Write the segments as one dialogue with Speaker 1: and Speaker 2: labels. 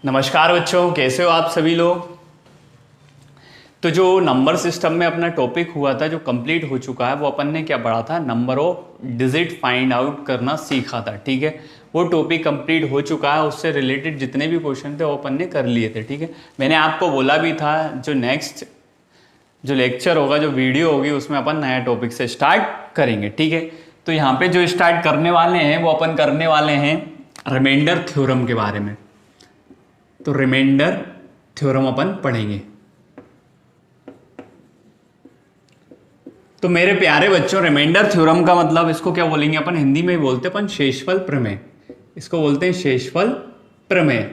Speaker 1: नमस्कार बच्चों, कैसे हो आप सभी लोग। तो जो नंबर सिस्टम में अपना टॉपिक हुआ था, जो कंप्लीट हो चुका है, वो अपन ने क्या पढ़ा था, number of digit find out करना सीखा था। ठीक है, वो टॉपिक कंप्लीट हो चुका है। उससे रिलेटेड जितने भी क्वेश्चन थे वो अपन ने कर लिए थे। ठीक है, मैंने आपको बोला भी था जो नेक्स्ट जो लेक्चर होगा, जो वीडियो होगी, उसमें अपन नया टॉपिक से स्टार्ट करेंगे। ठीक है, तो यहाँ पे जो स्टार्ट करने वाले हैं वो अपन करने वाले हैं रिमाइंडर थ्योरम के बारे में। तो रिमाइंडर थ्योरम अपन पढ़ेंगे। तो मेरे प्यारे बच्चों, रिमाइंडर थ्योरम का मतलब इसको क्या बोलेंगे अपन, हिंदी में बोलते हैं अपन शेषफल प्रमेय। इसको बोलते हैं शेषफल प्रमेय।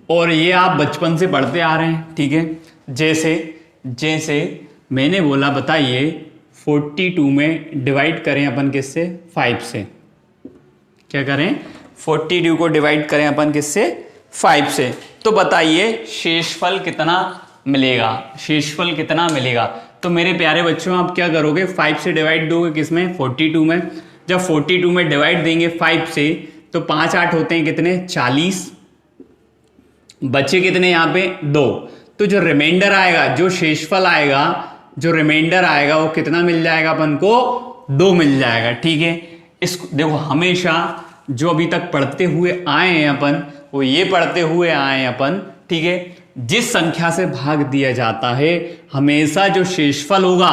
Speaker 1: और ये आप बचपन से पढ़ते आ रहे हैं। ठीक है, जैसे जैसे मैंने बोला, बताइए 42 में डिवाइड करें अपन किससे, 5 से। क्या करें, 42 को डिवाइड करें अपन किससे, 5 से। तो बताइए शेषफल कितना मिलेगा, शेषफल कितना मिलेगा। तो मेरे प्यारे बच्चों, आप क्या करोगे, 5 से डिवाइड दोगे किसमें, 42 में। जब 42 में डिवाइड देंगे 5 से, तो 5 8 होते हैं कितने, 40। बचे कितने यहाँ पे, 2। तो जो रिमाइंडर आएगा, जो शेषफल आएगा, जो रिमाइंडर आएगा, वो कितना मिल जाएगा अपन को, 2 मिल जाएगा। ठीक है, इसको देखो, हमेशा जो अभी तक पढ़ते हुए आए हैं अपन, वो ये पढ़ते हुए आए हैं अपन। ठीक है, जिस संख्या से भाग दिया जाता है, हमेशा जो शेषफल होगा,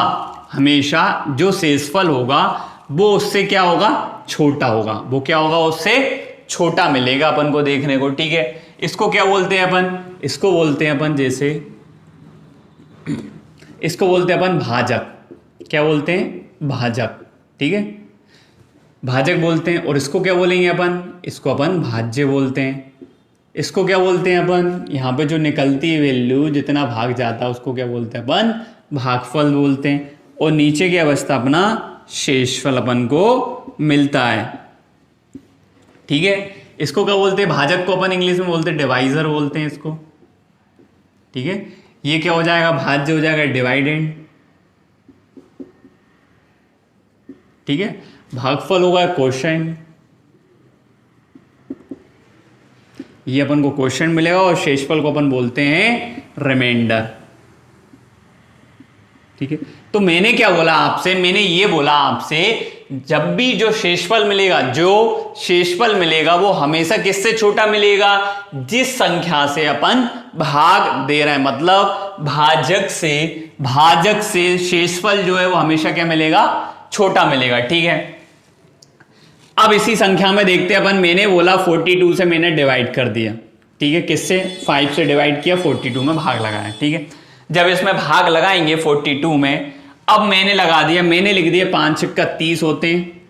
Speaker 1: हमेशा जो शेषफल होगा वो उससे क्या होगा, छोटा होगा। वो क्या होगा, उससे छोटा मिलेगा अपन को देखने को। ठीक है, इसको क्या बोलते हैं अपन, इसको बोलते हैं अपन, जैसे इसको बोलते हैं अपन भाजक। क्या बोलते हैं, भाजक। ठीक है, भाजक बोलते हैं। और इसको क्या बोलेंगे अपन, इसको अपन भाज्य बोलते हैं। इसको क्या बोलते हैं अपन, यहाँ पे जो निकलती है वैल्यू, जितना भाग जाता है, उसको क्या बोलते हैं अपन, भागफल बोलते हैं। और नीचे क्या बचता अपना, शेषफल अपन को मिलता है। ठीक है, इसको क्या बोलते हैं, भाजक को अपन इंग्लिश में बोलते हैं डिवाइजर बोलते हैं इसको। ठीक है, ये क्या हो जाएगा, भाज्य हो जाएगा डिवाइडेंड। ठीक है, भागफल होगा क्वोशिएंट, ये अपन को क्वोशिएंट मिलेगा। और शेषफल को अपन बोलते हैं रिमाइंडर। ठीक है, तो मैंने क्या बोला आपसे, मैंने ये बोला आपसे, जब भी जो शेषफल मिलेगा, जो शेषफल मिलेगा, वो हमेशा किससे छोटा मिलेगा, जिस संख्या से अपन भाग दे रहे हैं। मतलब भाजक से शेषफल जो है वो हमेशा क्या मिलेगा, छोटा मिलेगा। ठीक है, अब इसी संख्या में देखते हैं अपन। मैंने बोला 42 से मैंने डिवाइड कर दिया। ठीक है, किससे, 5 से डिवाइड किया, 42 में भाग लगाया। ठीक है, जब इसमें भाग लगाएंगे 42 में, अब मैंने लगा दिया, मैंने लिख दिया 5 का 30 होते हैं,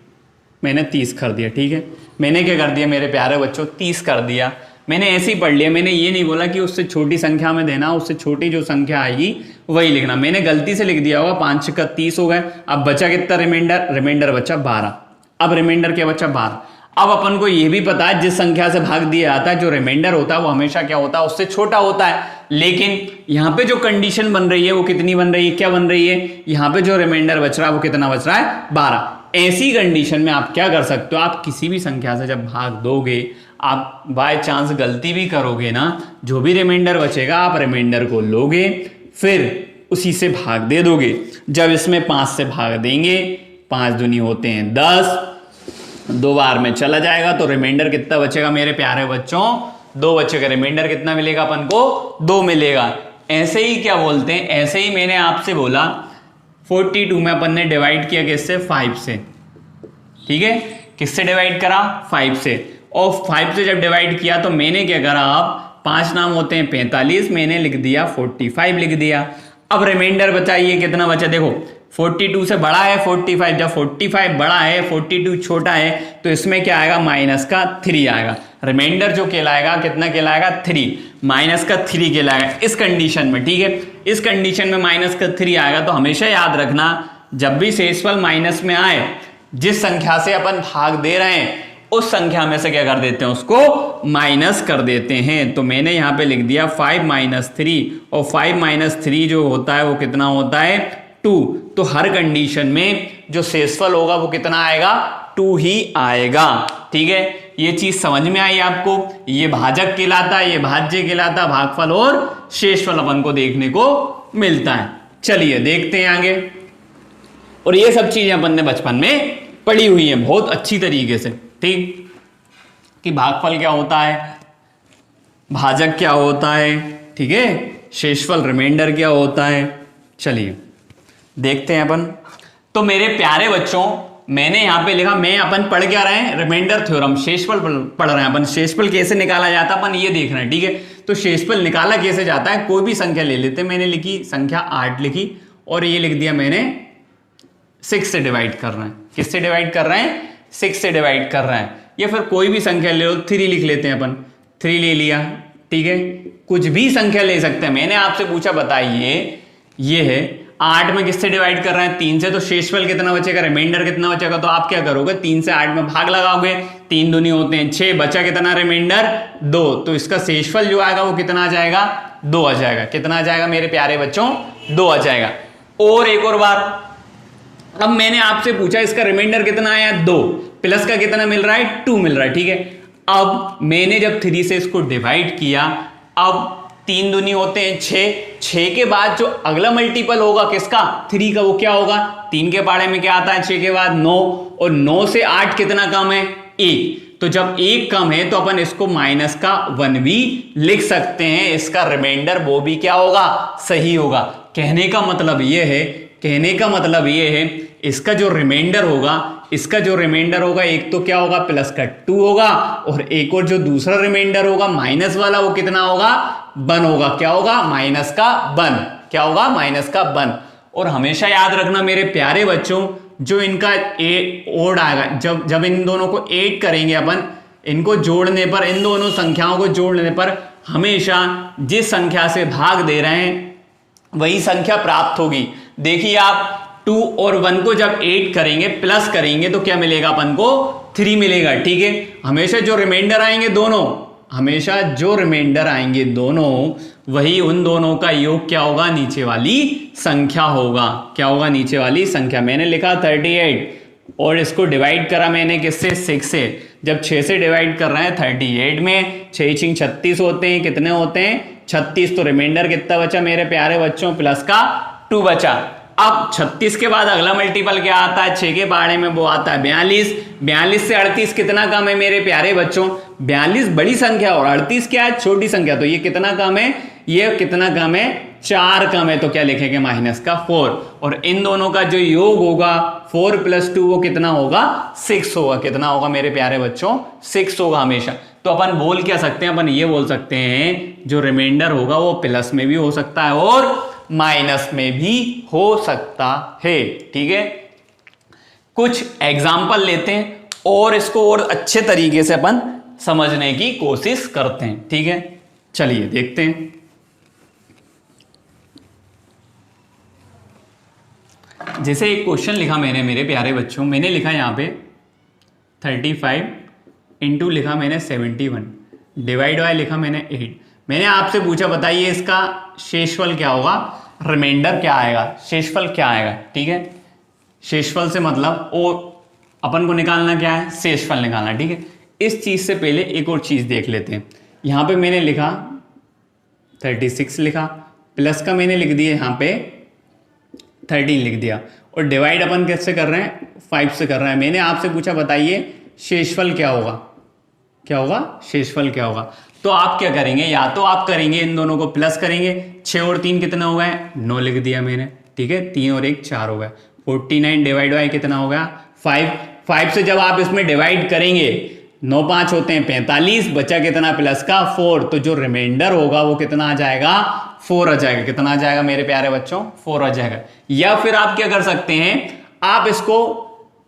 Speaker 1: मैंने 30 कर दिया। ठीक है, मैंने क्या कर दिया मेरे प्यारे बच्चों, 30 कर दिया। मैंने ऐसे ही पढ़ लिया, मैंने ये नहीं बोला कि उससे छोटी संख्या में देना, उससे छोटी जो संख्या आएगी वही लिखना। मैंने गलती से लिख दिया होगा, 5 का 30 हो गए। अब बचा कितना रिमाइंडर, रिमाइंडर बचा 12। अब रिमाइंडर क्या बचा, 12। अब अपन को यह भी पता है, जिस संख्या से भाग दिया जाता है, जो रिमाइंडर होता है वो हमेशा क्या होता है, उससे छोटा होता है। लेकिन यहां पे जो कंडीशन बन रही है वो कितनी बन रही है, क्या बन रही है, यहां पे जो रिमाइंडर बच रहा है वो कितना बच रहा है, 12। ऐसी कंडीशन में आप क्या कर सकते हो, आप किसी भी संख्या से जब भाग दोगे, आप बाय चांस गलती भी करोगे ना, जो भी रिमाइंडर बचेगा आप रिमाइंडर को लोगे, फिर उसी से भाग दे दोगे। जब इसमें 5 से भाग देंगे, 5 दूनी होते हैं 10, 2 बार में चला जाएगा, तो रिमाइंडर कितना बचेगा मेरे प्यारे बच्चों, 2 बचेगा। रिमाइंडर कितना मिलेगा अपन को, 2 मिलेगा। ऐसे ही क्या बोलते हैं, ऐसे ही मैंने आपसे बोला 42 में अपन ने डिवाइड किया किससे, 5 से। ठीक है, किससे डिवाइड करा, 5 से। और 5 से जब डिवाइड किया तो मैंने क्या करा, आप 5 नाम होते हैं 45, मैंने लिख दिया 45 लिख दिया। अब रिमाइंडर बचाइए, कितना बचा, देखो 42 से बड़ा है 45, जब 45 बड़ा है 42 छोटा है, तो इसमें क्या आएगा, माइनस का 3 आएगा। रिमाइंडर जो कहलाएगा, कितना कहलाएगा, 3, माइनस का 3 कहलाएगा इस कंडीशन में। ठीक है, इस कंडीशन में माइनस का 3 आएगा। तो हमेशा याद रखना, जब भी शेषफल माइनस में आए, जिस संख्या से अपन भाग दे रहे हैं, उस संख्या में से क्या कर देते हैं, उसको माइनस कर देते हैं। तो मैंने यहां पे लिख दिया 5 - 3, और 5 - 3 जो होता है वो कितना होता है, 2। तो हर कंडीशन में जो शेषफल होगा वो कितना आएगा, 2 ही आएगा। ठीक है, ये चीज समझ में आई आपको? ये भाजक कहलाता है, ये भाज्य कहलाता है, भागफल और शेषफल अपन को देखने को मिलता है। चलिए देखते हैं आगे। और ये सब चीजें अपन ने बचपन में पढ़ी हुई है बहुत अच्छी तरीके से, ठीक, कि भागफल क्या होता है, भाजक क्या होता है, ठीक है, शेषफल रिमाइंडर क्या होता है। चलिए देखते हैं अपन। तो मेरे प्यारे बच्चों, मैंने यहां पे लिखा, मैं अपन पढ़ क्या रहे हैं, रिमाइंडर थ्योरम, शेषफल पढ़ रहे हैं अपन। शेषफल कैसे निकाला जाता है अपन ये देख रहे हैं, ठीक है। तो शेषफल निकाला कैसे जाता है, कोई भी संख्या ले लेते हैं। मैंने लिखी संख्या 8 लिखी और ये लिख दिया मैंने 6 से डिवाइड कर रहे हैं। किससे डिवाइड कर रहे हैं? 6 से डिवाइड कर रहे हैं। या फिर कोई भी संख्या ले लो, 3 लिख लेते हैं अपन, 3 ले लिया, ठीक है। कुछ भी संख्या ले सकते हैं। मैंने आपसे पूछा बताइए, ये है 8 में किससे डिवाइड कर रहे हैं? 3 से। तो शेषफल कितना बचेगा, रिमाइंडर कितना बचेगा? तो आप क्या करोगे, 3 से 8 में भाग लगाओगे, 3 दूनी होते हैं 6, बचा कितना रिमाइंडर 2। तो इसका शेषफल जो आएगा वो कितना आ जाएगा, 2 आ जाएगा। कितना आ जाएगा मेरे प्यारे बच्चों, 2 आ जाएगा। और एक और बात, अब मैंने आपसे पूछा इसका रिमाइंडर कितना आया, 2, प्लस का कितना मिल रहा है, 2 मिल रहा है, ठीक है। अब मैंने जब 3 से इसको डिवाइड किया, अब 3 दूनी होते हैं 6, 6 के बाद जो अगला मल्टीपल होगा किसका, 3 का, वो क्या होगा, 3 के पाड़े में क्या आता है 6 के बाद 9, और 9 से 8 कितना कम है, 1। तो जब 1 कम है तो अपन इसको माइनस का 1 भी लिख सकते हैं। इसका रिमाइंडर वो भी क्या होगा, सही होगा। कहने का मतलब ये है, कहने का मतलब ये है, इसका जो रिमाइंडर होगा, इसका जो रिमाइंडर होगा, एक तो क्या होगा, प्लस का 2 होगा, और एक और जो दूसरा रिमाइंडर होगा माइनस वाला, वो कितना होगा, 1 होगा। क्या होगा, माइनस का 1। क्या होगा, माइनस का 1। और हमेशा याद रखना मेरे प्यारे बच्चों, जो इनका ओड आएगा, जब इन दोनों को ऐड करेंगे अपन, इनको जोड़ने पर, इन दोनों संख्याओं को जोड़ने पर हमेशा जिस संख्या से भाग दे रहे हैं वही संख्या प्राप्त होगी। देखिए आप 2 और 1 को जब 8 करेंगे, प्लस करेंगे, तो क्या मिलेगा अपन को, 3 मिलेगा, ठीक है। हमेशा जो रिमाइंडर आएंगे दोनों, हमेशा जो रिमाइंडर आएंगे दोनों, वही उन दोनों का योग क्या होगा, नीचे वाली संख्या होगा। क्या होगा, नीचे वाली संख्या। मैंने लिखा 38 और इसको डिवाइड करा मैंने किससे, 6 से। जब 6 से डिवाइड कर रहे हैं 38 में, 6 36 होते हैं, कितने होते हैं, 36। तो रिमाइंडर कितना बचा मेरे प्यारे बच्चों, प्लस का 2 बचा। अब 36 के बाद अगला मल्टीपल क्या आता है, 6 के बारे में, वो आता है 42। 42 से 38 कितना कम है मेरे प्यारे बच्चों, 42 बड़ी संख्या और 38 क्या है, छोटी संख्या। तो ये कितना कम है, ये कितना कम है, 4 कम है। तो क्या लिखेंगे, माइनस का 4। और इन दोनों का जो योग होगा 4 + 2 वो कितना होगा, 6 होगा। कितना होगा मेरे प्यारे बच्चों, 6 होगा हमेशा। तो अपन बोल क्या सकते हैं, अपन ये बोल सकते हैं जो रिमाइंडर होगा वो प्लस में भी हो सकता है और माइनस में भी हो सकता है, ठीक है। कुछ एग्जाम्पल लेते हैं और इसको और अच्छे तरीके से अपन समझने की कोशिश करते हैं, ठीक है। चलिए देखते हैं। जैसे एक क्वेश्चन लिखा मैंने मेरे प्यारे बच्चों, मैंने लिखा यहां पे 35 इंटू लिखा मैंने 71, डिवाइड बाय लिखा मैंने 8। मैंने आपसे पूछा बताइए इसका शेषफल क्या होगा, रिमाइंडर क्या आएगा, शेषफल क्या आएगा, ठीक है। शेषफल से मतलब और अपन को निकालना क्या है, शेषफल निकालना, ठीक है। इस चीज से पहले एक और चीज देख लेते हैं। यहां पे मैंने लिखा 36 लिखा, प्लस का मैंने लिख दिया यहां पे 13 लिख दिया, और डिवाइड अपन कैसे कर रहे हैं, 5 से कर रहे हैं। मैंने आपसे पूछा बताइए शेषफल क्या होगा, क्या होगा, शेषफल क्या होगा। तो आप क्या करेंगे, या तो आप करेंगे इन दोनों को प्लस करेंगे, 6 और 3 कितना हो गया, 9 लिख दिया मैंने, ठीक है। 3 और 1 4 हो गया, 49 डिवाइड बाय कितना हो गया, 5 से जब आप इसमें डिवाइड करेंगे 9 5 होते हैं 45, बचा कितना, प्लस का 4। तो जो रिमाइंडर होगा वो कितना आ जाएगा, 4 आ जाएगा। कितना आ जाएगा मेरे प्यारे बच्चों, 4 आ जाएगा। या फिर आप क्या कर सकते हैं, आप इसको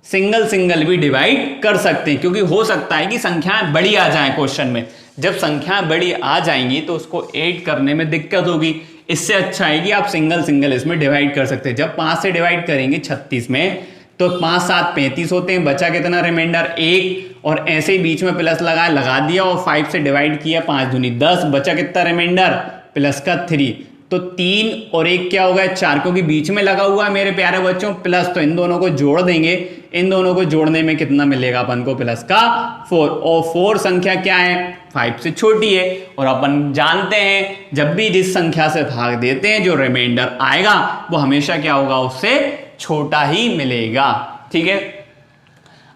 Speaker 1: सिंगल सिंगल भी डिवाइड कर सकते हैं, क्योंकि हो सकता है कि संख्याएं बड़ी आ जाएं क्वेश्चन में। जब संख्याएं बड़ी आ जाएंगी तो उसको ऐड करने में दिक्कत होगी। इससे अच्छा है कि आप सिंगल सिंगल इसमें डिवाइड कर सकते हैं। जब 5 से डिवाइड करेंगे 36 में, तो 5 7 35 होते हैं, बचा कितना रिमाइंडर 1, और ऐसे ही बीच में प्लस लगा दिया, और 5 से डिवाइड किया, 5 दूनी 10, बचा कितना रिमाइंडर, प्लस का 3। तो 3 और 1 क्या हो गया, 4, क्योंकि बीच में लगा हुआ है मेरे प्यारे बच्चों प्लस, तो इन दोनों को जोड़ देंगे, इन दोनों को जोड़ने में कितना मिलेगा अपन को, प्लस का 4, और 4 संख्या क्या है, 5 से छोटी है, और अपन जानते हैं जब भी जिस संख्या से भाग देते हैं जो रिमाइंडर आएगा वो हमेशा क्या होगा, उससे छोटा ही मिलेगा। ठीक है,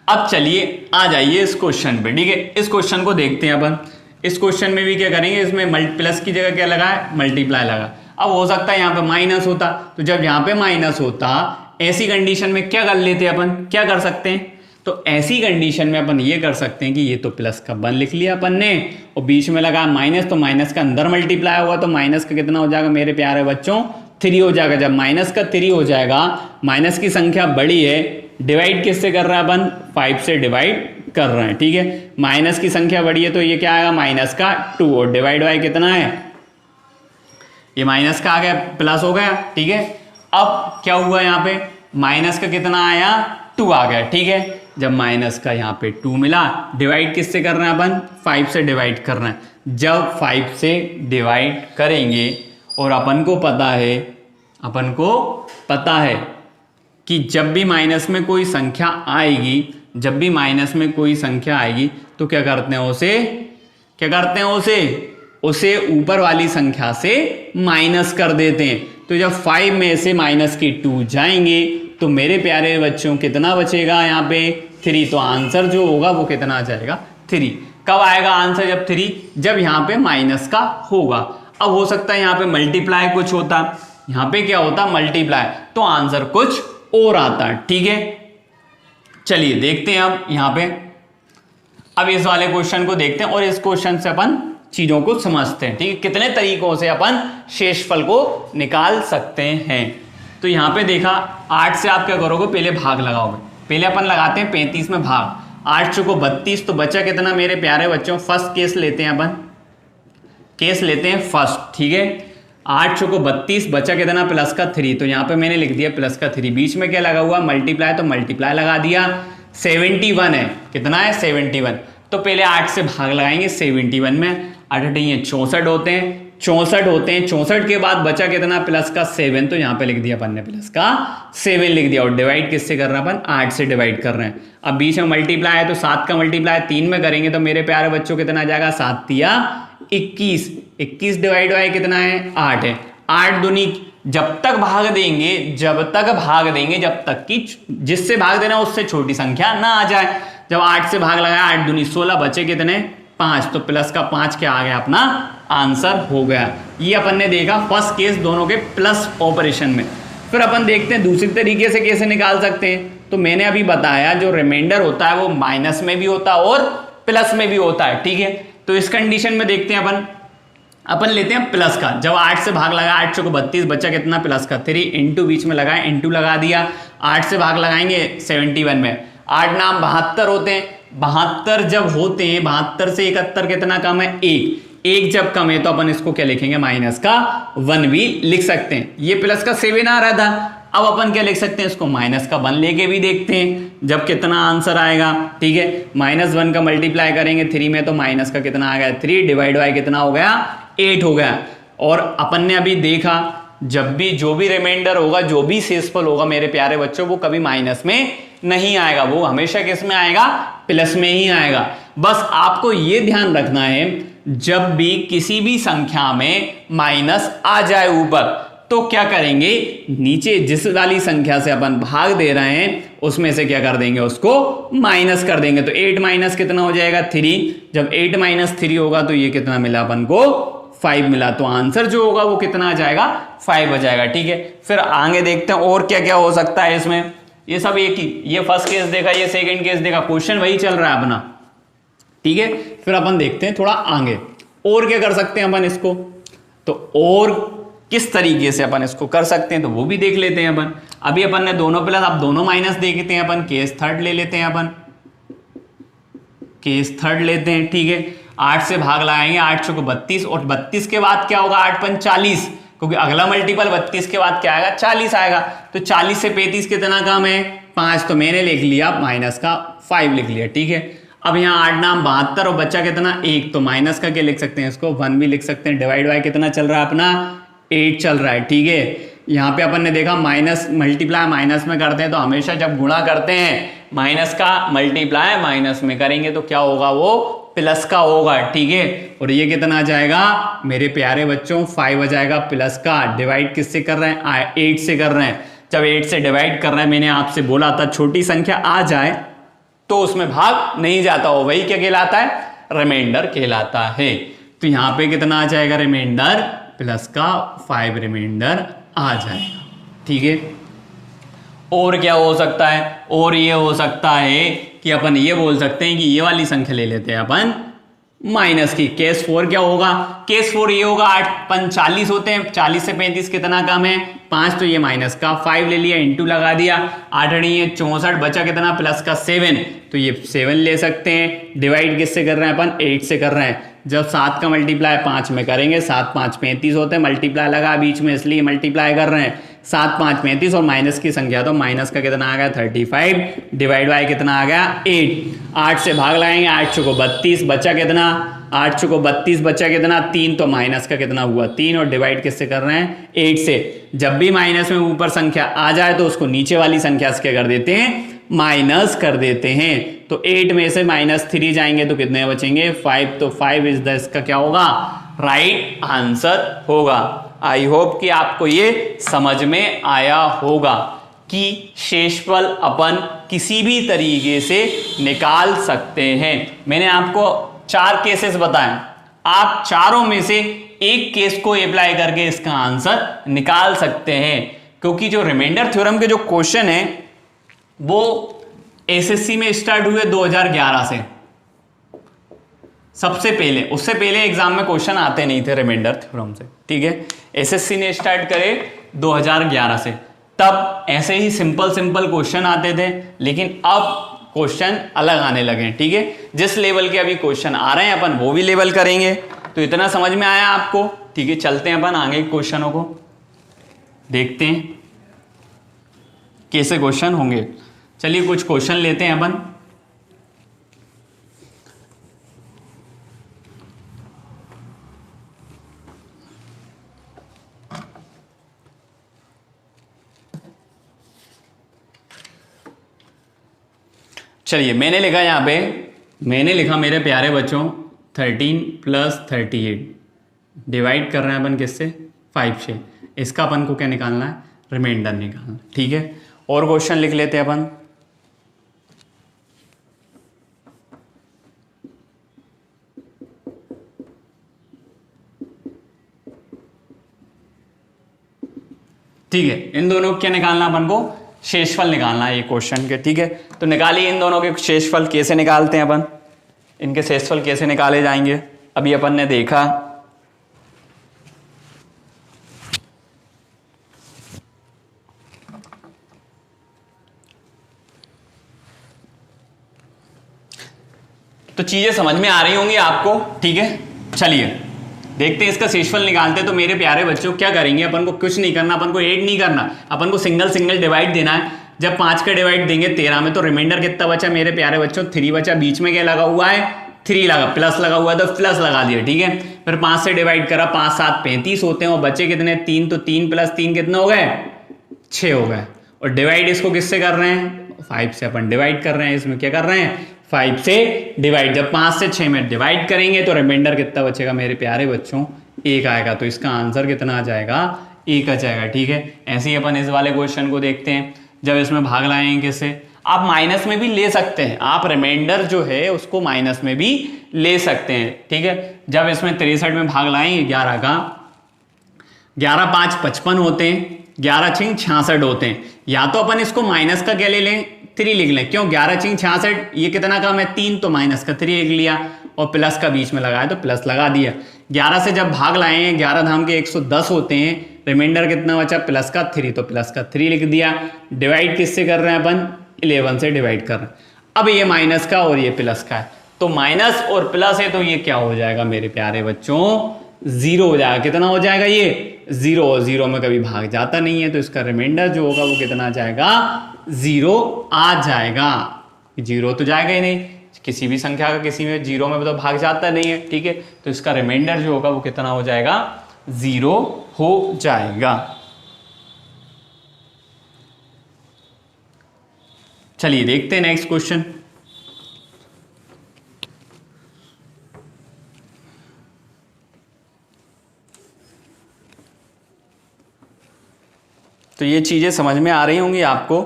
Speaker 1: अब चलिए आ जाइए इस क्वेश्चन पे। ठीक है, इस क्वेश्चन को देखते हैं अपन। इस क्वेश्चन में भी क्या करेंगे, इसमें प्लस की जगह क्या लगा है, मल्टीप्लाई लगा। अब हो सकता है यहाँ पे माइनस होता, तो जब यहाँ पे माइनस होता ऐसी कंडीशन में क्या कर लेते हैं अपन, क्या कर सकते हैं, तो ऐसी कंडीशन में अपन ये कर सकते हैं कि ये तो प्लस का 1 लिख लिया अपन ने, और बीच में लगा माइनस, तो माइनस का अंदर मल्टीप्लाई हुआ तो माइनस का कितना हो जाएगा मेरे प्यारे बच्चों, 3 हो जाएगा। जब माइनस का 3 हो जाएगा, माइनस की संख्या बड़ी है, डिवाइड किससे कर रहा है अपन, 5 से डिवाइड कर रहे हैं। ठीक है, माइनस की संख्या बड़ी है तो ये क्या आएगा, माइनस का 2, और डिवाइड बाय कितना है, ये माइनस का आ गया, प्लस हो गया। ठीक है, अब क्या हुआ यहाँ पे, माइनस का कितना आया, 2 आ गया। ठीक है, जब माइनस का यहाँ पे 2 मिला, डिवाइड किससे कर रहे हैं अपन, 5 से डिवाइड कर रहे हैं। जब 5 से डिवाइड करेंगे, और अपन को पता है कि जब भी माइनस में कोई संख्या आएगी, तो क्या करते हैं उसे ऊपर वाली संख्या से माइनस कर देते हैं। तो जब 5 में से माइनस की 2 जाएंगे तो मेरे प्यारे बच्चों कितना बचेगा यहाँ पे, 3। तो आंसर जो होगा वो कितना आ जाएगा, 3। कब आएगा आंसर, जब 3, जब यहाँ पे माइनस का होगा। अब हो सकता है यहाँ पे मल्टीप्लाई कुछ होता, यहाँ पे क्या होता, मल्टीप्लाई, तो आंसर कुछ और आता। ठीक है, चलिए देखते हैं अब यहाँ पे, अब इस वाले क्वेश्चन को देखते हैं और इस क्वेश्चन से अपन चीजों को समझते हैं। ठीक है, कितने तरीकों से अपन शेषफल को निकाल सकते हैं। तो यहाँ पे देखा, 8 से आप क्या करोगे, पहले भाग लगाओगे। पहले अपन लगाते हैं 35 में भाग, 8 चौको 32, तो बचा कितना मेरे प्यारे बच्चों, फर्स्ट केस लेते हैं फर्स्ट। ठीक है, 8 चौको 32, बचा कितना, प्लस का 3, तो यहाँ पे मैंने लिख दिया प्लस का 3। बीच में क्या लगा हुआ, मल्टीप्लाई, तो मल्टीप्लाई लगा दिया। 71 है, कितना है, 71। तो पहले 8 से भाग लगाएंगे 71 में, 8 ये 64 होते हैं, 64 के बाद बचा कितना, प्लस का 7, तो यहाँ पे लिख दिया अपन ने प्लस का 7 लिख दिया। और डिवाइड किससे कर रहे हैं अपन, 8 से डिवाइड कर रहे हैं। अब बीच में मल्टीप्लाई है, तो 7 का मल्टीप्लाई 3 में करेंगे तो मेरे प्यारे बच्चों कितना आ जाएगा, 7 तिया 21, 21 डिवाइड बाय कितना है, 8 है। 8 दूनी, जब तक भाग देंगे, जब तक कि जिससे भाग देना उससे छोटी संख्या ना आ जाए। जब 8 से भाग लगाया, 8 दूनी 16, बचे कितने, 5, तो प्लस का 5 क्या आ गया, अपना आंसर हो गया। ये अपन ने देखा फर्स्ट केस दोनों के प्लस ऑपरेशन में। फिर अपन देखते हैं दूसरी तरीके से कैसे निकाल सकते हैं। तो मैंने अभी बताया जो रिमाइंडर होता है वो माइनस में भी होता है और प्लस में भी होता है। ठीक है, तो इस कंडीशन में देखते हैं अपन लेते हैं प्लस का। जब 8 से भाग लगा, 8 चौको 32, बचा कितना, प्लस का 3, इंटू बीच में लगाया, इंटू लगा दिया। 8 से भाग लगाएंगे 71 में, 8 नाम 72 होते हैं। 72 जब होते हैं, 72 से 71 कितना कम है, 1 जब कम है तो अपन इसको क्या लिखेंगे, माइनस का 1 भी लिख सकते हैं। ये प्लस का 7 आ रहा था, अब अपन क्या लिख सकते हैं, इसको माइनस का 1 लेके भी देखते हैं जब कितना आंसर आएगा। ठीक है, -1 का मल्टीप्लाई करेंगे 3 में तो माइनस का कितना आ गया, 3 डिवाइड बाय कितना हो गया, 8 हो गया। और अपन ने अभी देखा जब भी जो भी रिमाइंडर होगा, जो भी शेषफल होगा मेरे प्यारे बच्चों, वो कभी माइनस में नहीं आएगा, वो हमेशा किस में आएगा, प्लस में ही आएगा। बस आपको ये ध्यान रखना है, जब भी किसी भी संख्या में माइनस आ जाए ऊपर, तो क्या करेंगे, नीचे जिस वाली संख्या से अपन भाग दे रहे हैं उसमें से क्या कर देंगे, उसको माइनस कर देंगे। तो 8 माइनस कितना हो जाएगा, 3। जब 8 माइनस 3 होगा तो ये कितना मिला अपन को, 5 मिला। तो आंसर जो होगा वो कितना आ जाएगा, 5 आ जाएगा। ठीक है, फिर आगे देखते हैं और क्या क्या हो सकता है इसमें। ये सब एक ही, ये फर्स्ट केस देखा, ये सेकंड केस देखा, क्वेश्चन वही चल रहा है अपना। ठीक है, फिर अपन देखते हैं थोड़ा आगे और क्या कर सकते हैं अपन इसको, तो और किस तरीके से अपन इसको कर सकते हैं तो वो भी देख लेते हैं अपन। अभी अपन ने दोनों प्लस, अब दोनों माइनस देखते हैं अपन। केस थर्ड ले लेते हैं अपन, केस थर्ड लेते हैं। ठीक है, 8 से भाग लगाएंगे, 8 चौको 32, और 32 के बाद क्या होगा, 8 पंच 40, क्योंकि अगला मल्टीपल 32 के बाद क्या आएगा, 40 आएगा। तो 40 से 35 कितना कम है, 5, तो मैंने लिख लिया माइनस का 5 लिख लिया। ठीक है, अब यहाँ 8 नाम 72 और बच्चा कितना, 1, तो माइनस का क्या लिख सकते हैं, इसको 1 भी लिख सकते हैं। डिवाइड बाय कितना चल रहा है अपना, 8 चल रहा है। ठीक है, यहाँ पे अपन ने देखा माइनस मल्टीप्लाई माइनस में करते हैं तो हमेशा जब गुणा करते हैं माइनस का मल्टीप्लाई माइनस में करेंगे तो क्या होगा, वो प्लस का होगा, ठीक है। और ये कितना आ जाएगा मेरे प्यारे बच्चों, 5 आ जाएगा प्लस का। डिवाइड किससे कर रहे हैं, 8 से कर रहे हैं। जब 8 से डिवाइड कर रहे हैं, मैंने आपसे बोला था छोटी संख्या आ जाए तो उसमें भाग नहीं जाता हो, वही क्या कहलाता है, रिमाइंडर कहलाता है। तो यहां पे कितना आ जाएगा रिमाइंडर, प्लस का 5 रिमाइंडर आ जाएगा, ठीक है। और क्या हो सकता है, और ये हो सकता है कि अपन ये बोल सकते हैं कि ये वाली संख्या ले लेते हैं अपन माइनस की। केस 4 क्या होगा, केस 4 ये होगा 8 45 होते हैं, 40 से 35 कितना कम है 5, तो ये माइनस का 5 ले लिया, इंटू लगा दिया, 8 है 64, बचा कितना प्लस का 7, तो ये 7 ले सकते हैं। डिवाइड किससे कर रहे हैं अपन, 8 से कर रहे हैं। जब 7 का मल्टीप्लाई 5 में करेंगे, 7 5 35 होते हैं, मल्टीप्लाई लगा बीच में इसलिए मल्टीप्लाई कर रहे हैं, 7 5 35 और माइनस की संख्या, तो माइनस का कितना आ गया 35, डिवाइड बाय कितना आ गया 8। 8 से भाग लगाएंगे, 8 को 32, बचा कितना 8 को 32, बचा कितना 3, तो माइनस का कितना हुआ 3, और डिवाइड किससे कर रहे हैं 8 से। जब भी माइनस में ऊपर संख्या आ जाए तो उसको नीचे वाली संख्या से क्या कर देते हैं, माइनस कर देते हैं। तो 8 में से -3 जाएंगे तो कितने बचेंगे 5, तो 5 इज द इसका क्या होगा, राइट आंसर होगा। आई होप कि आपको ये समझ में आया होगा कि शेषफल अपन किसी भी तरीके से निकाल सकते हैं। मैंने आपको 4 केसेस बताए, आप चारों में से एक केस को अप्लाई करके इसका आंसर निकाल सकते हैं, क्योंकि जो रिमाइंडर थ्योरम के जो क्वेश्चन है वो एसएससी में स्टार्ट हुए 2011 से, सबसे पहले, उससे पहले एग्जाम में क्वेश्चन आते नहीं थे रिमाइंडर थ्योरम से, ठीक है। एसएससी ने स्टार्ट करे 2011 से, तब ऐसे ही सिंपल क्वेश्चन आते थे, लेकिन अब क्वेश्चन अलग आने लगे, ठीक है। जिस लेवल के अभी क्वेश्चन आ रहे हैं अपन वो भी लेवल करेंगे। तो इतना समझ में आया आपको, ठीक है। चलते हैं अपन आगे क्वेश्चनों को देखते हैं कैसे क्वेश्चन होंगे। चलिए कुछ क्वेश्चन लेते हैं अपन। चलिए मैंने लिखा यहां पे, मैंने लिखा मेरे प्यारे बच्चों 13 + 38 डिवाइड कर रहे हैं अपन किससे 5 से। इसका अपन को क्या निकालना है, रिमाइंडर निकालना, ठीक है। और क्वेश्चन लिख लेते हैं अपन। ठीक है, इन दोनों को क्या निकालना अपन को, शेषफल निकालना है ये क्वेश्चन के, ठीक है। तो निकालिए इन दोनों के शेषफल, कैसे निकालते हैं अपन, इनके शेषफल कैसे निकाले जाएंगे, अभी अपन ने देखा। तो चीजें समझ में आ रही होंगी आपको, ठीक है। चलिए देखते हैं इसका शेषफल निकालते हैं। तो मेरे प्यारे बच्चों क्या करेंगे, अपन को कुछ नहीं करना, अपन को ऐड नहीं करना, अपन को सिंगल डिवाइड देना है। जब 5 का डिवाइड देंगे 13 में, तो रिमाइंडर कितना बचा मेरे प्यारे बच्चों 3 बचा, बीच में क्या लगा हुआ है 3 लगा, प्लस लगा हुआ है तो प्लस लगा दिया, ठीक है। फिर 5 से डिवाइड करा, 5 7 35 होते हैं, और बचे कितने 3, तो 3 + 3 कितने हो गए 6 हो गए। और डिवाइड इसको किससे कर रहे हैं 5 से अपन डिवाइड कर रहे हैं, इसमें क्या कर रहे हैं 5 से डिवाइड। जब 5 से 6 में डिवाइड करेंगे तो रिमाइंडर कितना बचेगा मेरे प्यारे बच्चों 1 आएगा। तो इसका आंसर कितना आ जाएगा 1 आ जाएगा, ठीक है। ऐसे ही अपन इस वाले क्वेश्चन को देखते हैं। जब इसमें भाग लाएंगे कैसे, आप माइनस में भी ले सकते हैं, आप रिमाइंडर जो है उसको माइनस में भी ले सकते हैं, ठीक है। जब इसमें 63 में भाग लाएंगे 11 का, 11 5 55 होते हैं, 11 6 66 होते हैं। या तो अपन इसको माइनस का क्या ले लें 3 लिख लें, क्यों 11 6 66, ये कितना कम है 3, तो माइनस का 3 लिख लिया, और प्लस का बीच में लगाया तो प्लस लगा दिया। 11 से जब भाग लाएंगे 11 धाम के 110 होते हैं, रिमाइंडर कितना बचा प्लस का 3, तो प्लस का 3 लिख दिया। डिवाइड किससे कर रहे हैं अपन 11 से डिवाइड कर रहे हैं। अब ये माइनस का और ये प्लस का है, तो माइनस और प्लस है, तो ये क्या हो जाएगा मेरे प्यारे बच्चों 0 हो जाएगा। कितना हो जाएगा ये 0, 0 में कभी भाग जाता नहीं है, तो इसका रिमाइंडर जो होगा वो कितना आ जाएगा 0 आ जाएगा। 0 तो जाएगा ही नहीं, किसी भी संख्या का किसी में 0 में तो भाग जाता नहीं है, ठीक है। तो इसका रिमाइंडर जो होगा वो कितना हो जाएगा 0 हो जाएगा। चलिए देखते हैं नेक्स्ट क्वेश्चन। तो ये चीजें समझ में आ रही होंगी आपको।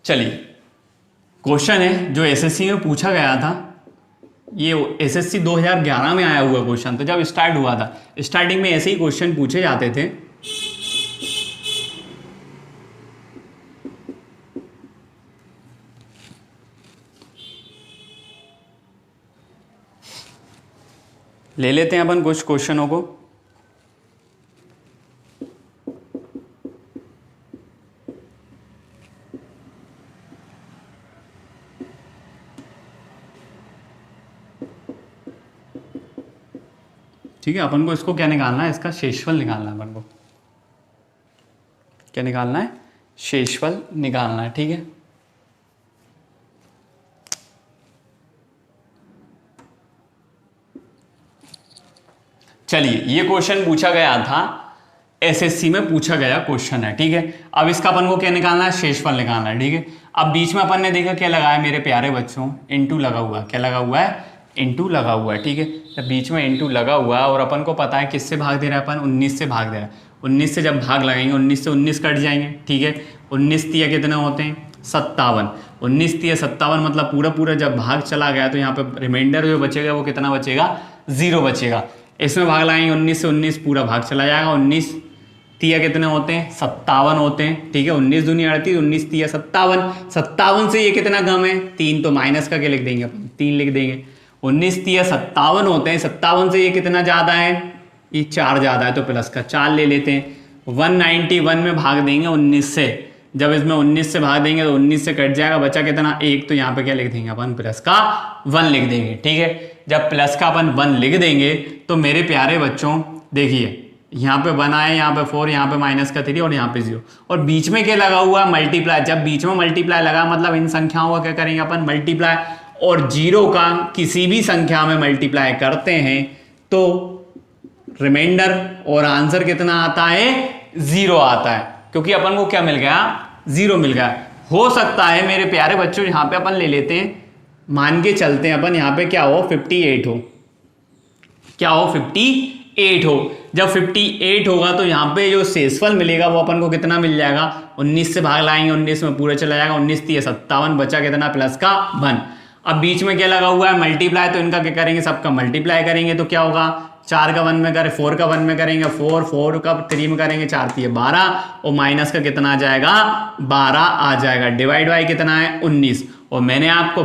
Speaker 1: चलिए क्वेश्चन है जो एसएससी में पूछा गया था, ये एसएससी 2011 में आया हुआ क्वेश्चन था जब स्टार्ट हुआ था। स्टार्टिंग में ऐसे ही क्वेश्चन पूछे जाते थे। ले लेते हैं अपन कुछ क्वेश्चनों को। ठीक है, अपन को इसको क्या निकालना है, इसका शेषफल निकालना है अपन को। क्या निकालना है? शेषफल निकालना है। ठीक है, चलिए ये क्वेश्चन पूछा गया था, एसएससी में पूछा गया क्वेश्चन है। ठीक है, अब इसका अपन को क्या निकालना है? शेषफल निकालना है। ठीक है, अब बीच में अपन ने देखा क्या लगा है मेरे प्यारे बच्चों, इनटू लगा हुआ है। क्या लगा हुआ है? इनटू लगा हुआ है। ठीक है, तो बीच में इनटू लगा हुआ है और अपन को पता है किससे भाग दे रहा है अपन? 19 से भाग दे रहा है। 19 से जब भाग लगाएंगे 19 से 19 कट जाएंगे। ठीक है, 19 तिया कितने होते हैं? 57। 19 तिया 57 मतलब पूरा पूरा जब भाग चला गया तो यहाँ पे रिमाइंडर जो बचेगा वो कितना बचेगा? 0 बचेगा। इसमें भाग लगाएंगे 19 से 19 पूरा भाग चला जाएगा। 19 तिया कितने होते हैं? 57 होते हैं। ठीक है, 19 दूनी 38, 19 तिया 57। 57 से ये कितना कम है? 3, तो माइनस का क्या लिख देंगे अपन? 3 लिख देंगे। 19 तिया 57 होते हैं, 57 से ये कितना ज़्यादा है? ये 4 ज़्यादा है तो प्लस का 4 ले लेते हैं। 191 में भाग देंगे 19 से, जब इसमें 19 से भाग देंगे तो 19 से कट जाएगा, बचा कितना? 1, तो यहाँ पे क्या लिख देंगे अपन? प्लस का 1 लिख देंगे। ठीक है, जब प्लस का अपन 1 लिख देंगे तो मेरे प्यारे बच्चों देखिए यहाँ पे 1 आए, यहाँ पे 4, यहाँ पे माइनस का 3 और यहाँ पे 0, और बीच में क्या लगा हुआ है? मल्टीप्लाई। जब बीच में मल्टीप्लाई लगा मतलब इन संख्याओं का क्या करेंगे अपन? मल्टीप्लाई। और 0 का किसी भी संख्या में मल्टीप्लाई करते हैं तो रिमाइंडर और आंसर कितना आता है? 0 आता है, क्योंकि अपन को क्या मिल गया? 0 मिल गया। हो सकता है मेरे प्यारे बच्चों यहाँ पे अपन ले लेते हैं, मान के चलते हैं अपन यहाँ पे क्या हो? 58 हो। क्या हो? 58 हो। जब 58 होगा तो यहाँ पे जो शेषफल मिलेगा वो अपन को कितना मिल जाएगा? 19 से भाग लाएंगे, 19 में पूरा चला जाएगा। 19 तिया 57, बचा कितना? प्लस का 1। अब बीच में क्या लगा हुआ है? मल्टीप्लाई, तो इनका क्या करेंगे? सबका मल्टीप्लाई करेंगे तो क्या होगा? 4 का 1 में करें, 4 का 1 में करेंगे 4 का 3 में करेंगे 4 तिया 12, और माइनस का कितना आ जाएगा? 12 आ जाएगा। डिवाइड बाई कितना है? 19। और मैंने आपको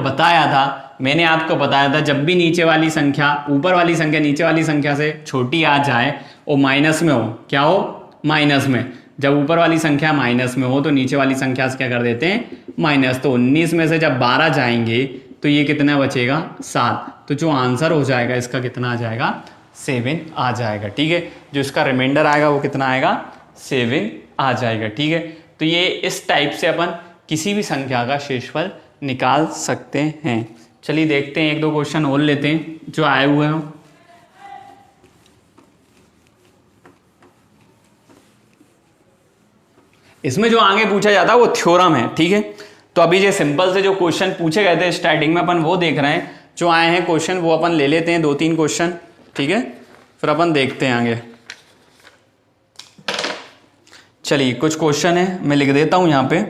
Speaker 1: बताया था जब भी नीचे वाली संख्या ऊपर वाली संख्या नीचे वाली संख्या से छोटी आ जाए और माइनस में हो, क्या हो? माइनस में। जब ऊपर वाली संख्या माइनस में हो तो नीचे वाली संख्या से क्या कर देते हैं? माइनस। तो 19 में से जब 12 जाएंगे तो ये कितना बचेगा? 7। तो जो आंसर हो जाएगा इसका कितना आ जाएगा? 7 आ जाएगा। ठीक है, जो इसका रिमाइंडर आएगा वो कितना आएगा? 7 आ जाएगा। ठीक है, तो ये इस टाइप से अपन किसी भी संख्या का शेषफल निकाल सकते हैं। चलिए देखते हैं, 1-2 क्वेश्चन और लेते हैं जो आए हुए हों। इसमें जो आगे पूछा जाता है वो थ्योरम है। ठीक है, तो अभी जो सिंपल से जो क्वेश्चन पूछे गए थे स्टार्टिंग में अपन वो देख रहे हैं। जो आए हैं क्वेश्चन वो अपन ले लेते हैं, 2-3 क्वेश्चन। ठीक है, फिर अपन देखते हैं आगे। चलिए कुछ क्वेश्चन है, मैं लिख देता हूं यहां पे।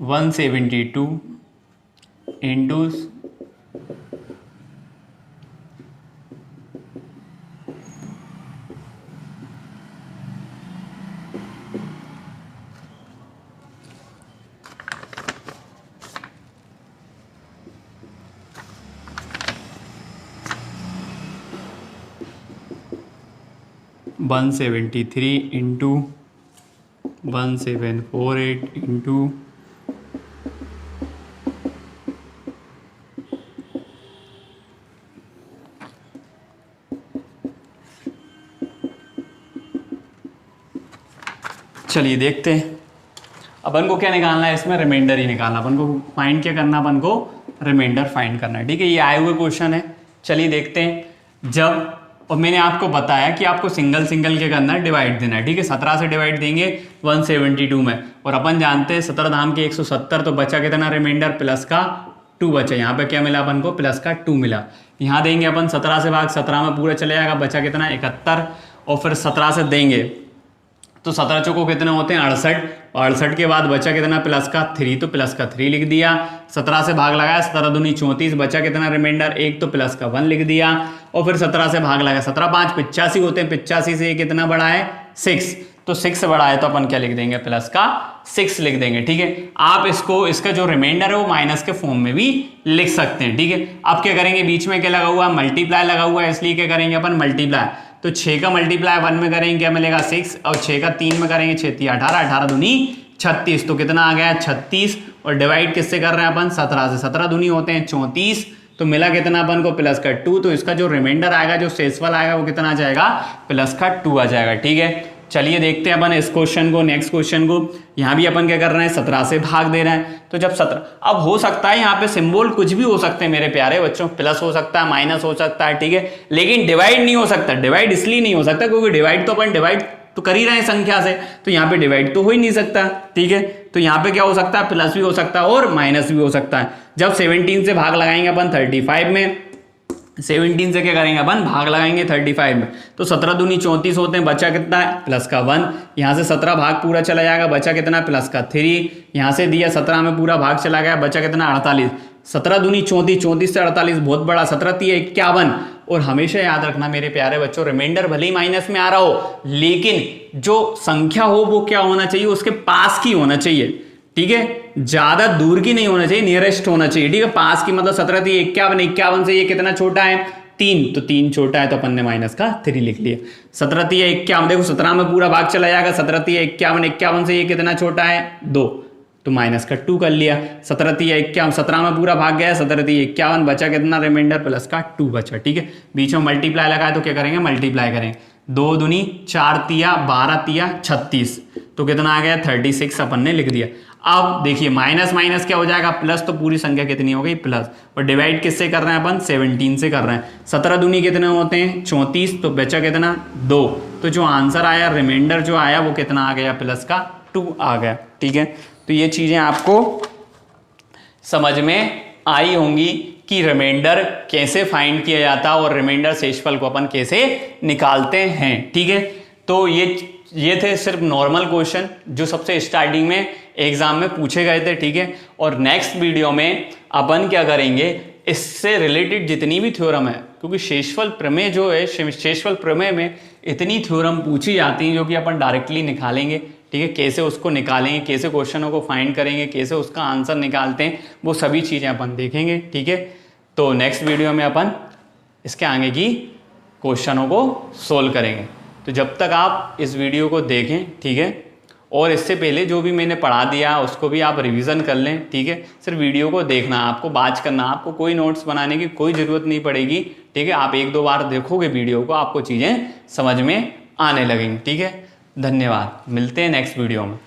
Speaker 1: 172 इंटू 173 इंटू 1748 इंटू 'चलिए देखते हैं। अपन को क्या निकालना है इसमें? रिमाइंडर ही निकालना। अपन को फाइंड क्या करना? अपन को रिमाइंडर फाइंड करना है। ठीक है, ये आए हुए क्वेश्चन है। चलिए देखते हैं। जब और मैंने आपको बताया कि आपको सिंगल सिंगल के करना है, डिवाइड देना है, ठीक है। 17 से डिवाइड देंगे 172 में, और अपन जानते हैं 17 धाम के 170, तो बचा कितना रिमाइंडर प्लस का 2 बचा। यहाँ पे क्या मिला अपन को, प्लस का 2 मिला। यहाँ देंगे अपन 17 से भाग 17 में पूरा चले जाएगा, बचा कितना 71, और फिर 17 से देंगे तो 17 चौको कितने होते हैं 68, और 68 के बाद बचा कितना प्लस का 3, तो प्लस का 3 लिख दिया। 17 से भाग लगाया, 17 दूनी 34, बचा कितना रिमाइंडर 1, तो प्लस का 1 लिख दिया। और फिर 17 से भाग लगाया, 17 5 85 होते हैं, 85 से ये कितना बड़ा है 6, तो 6 से बड़ा है तो अपन क्या लिख देंगे, प्लस का 6 लिख देंगे, ठीक है। आप इसको, इसका जो रिमाइंडर है वो माइनस के फॉर्म में भी लिख सकते हैं, ठीक है। अब क्या करेंगे, बीच में क्या लगा हुआ है, मल्टीप्लाई लगा हुआ है, इसलिए क्या करेंगे अपन मल्टीप्लाई, तो 6 का मल्टीप्लाई 1 में करेंगे क्या मिलेगा 6, और 6 का 3 में करेंगे 6 3 18, 18 दूनी 36, तो कितना आ गया 36, और डिवाइड किससे कर रहे हैं अपन 17 से, 17 दूनी होते हैं 34, तो मिला कितना अपन को प्लस का 2, तो इसका जो रिमाइंडर आएगा, जो शेषफल आएगा वो कितना आ जाएगा, प्लस का 2 आ जाएगा, ठीक है। चलिए देखते हैं अपन इस क्वेश्चन को, नेक्स्ट क्वेश्चन को। यहाँ भी अपन क्या कर रहे हैं 17 से भाग दे रहे हैं, तो जब 17, अब हो सकता है यहाँ पे सिंबल कुछ भी हो सकते हैं मेरे प्यारे बच्चों, प्लस हो सकता है, माइनस हो सकता है, ठीक है, लेकिन डिवाइड नहीं हो सकता। डिवाइड इसलिए नहीं हो सकता क्योंकि डिवाइड तो अपन डिवाइड तो कर ही रहे हैं संख्या से, तो यहाँ पे डिवाइड तो हो ही नहीं सकता, ठीक है। तो यहाँ पे क्या हो सकता है, प्लस भी हो सकता है और माइनस भी हो सकता है। जब 17 से भाग लगाएंगे अपन 35 में, 17 से क्या करेंगे अपन, भाग लगाएंगे 35 में, तो 17 दूनी 34 होते हैं, बचा कितना है प्लस का 1, यहाँ से 17 भाग पूरा चला जाएगा, बचा कितना प्लस का 3, यहाँ से दिया 17 में पूरा भाग चला गया, बचा कितना 48, 17 दूनी 34, 34 से 48 बहुत बड़ा, 17 3 51, और हमेशा याद रखना मेरे प्यारे बच्चों, रिमाइंडर भले ही माइनस में आ रहा हो, लेकिन जो संख्या हो वो क्या होना चाहिए, उसके पास की होना चाहिए, ठीक है, ज्यादा दूर की नहीं होना चाहिए, नियरेस्ट होना चाहिए, ठीक है। पास की मतलब 17 थी 51, 51 से ये कितना छोटा है 3, तो 3 छोटा है, तो अपन ने माइनस का 3 लिख लिया। 17 थी 51, देखो 17 में पूरा भाग चला जाएगा, 17 थी 51, 51 से ये कितना छोटा है 2, तो माइनस का 2 कर लिया। 17 थी 51, 17 में पूरा भाग गया, 17 थी 51, बचा कितना रिमाइंडर प्लस का 2 बचा, ठीक है। बीच में मल्टीप्लाई लगाए तो क्या करेंगे, मल्टीप्लाई करेंगे, 2 दूनी 4 तिया 12 तिया 36, तो कितना आ गया 36 अपन ने लिख दिया। अब देखिए माइनस माइनस क्या हो जाएगा, प्लस, तो पूरी संख्या कितनी हो गई प्लस, और डिवाइड किससे कर रहे हैं अपन 17 से कर रहे हैं। 17 दूनी कितने होते हैं 34, तो बचा कितना 2, तो जो आंसर आया, रिमाइंडर जो आया वो कितना आ गया, प्लस का 2 आ गया, ठीक है। तो ये चीजें आपको समझ में आई होंगी कि रिमाइंडर कैसे फाइंड किया जाता है और रिमाइंडर शेषफल को अपन कैसे निकालते हैं, ठीक है। तो ये थे सिर्फ नॉर्मल क्वेश्चन जो सबसे स्टार्टिंग में एग्जाम में पूछे गए थे, ठीक है। और नेक्स्ट वीडियो में अपन क्या करेंगे, इससे रिलेटेड जितनी भी थ्योरम है, क्योंकि शेषफल प्रमेय जो है, शेषफल प्रमेय में इतनी थ्योरम पूछी जाती हैं जो कि अपन डायरेक्टली निकालेंगे, ठीक है। कैसे उसको निकालेंगे, कैसे क्वेश्चनों को फाइंड करेंगे, कैसे उसका आंसर निकालते हैं, वो सभी चीज़ें अपन देखेंगे, ठीक है। तो नेक्स्ट वीडियो में अपन इसके आगे की क्वेश्चनों को सोल्व करेंगे। तो जब तक आप इस वीडियो को देखें, ठीक है, और इससे पहले जो भी मैंने पढ़ा दिया उसको भी आप रिवीजन कर लें, ठीक है। सिर्फ वीडियो को देखना, आपको बात करना, आपको कोई नोट्स बनाने की कोई ज़रूरत नहीं पड़ेगी, ठीक है। आप 1-2 बार देखोगे वीडियो को, आपको चीज़ें समझ में आने लगेंगी, ठीक है। धन्यवाद, मिलते हैं नेक्स्ट वीडियो में।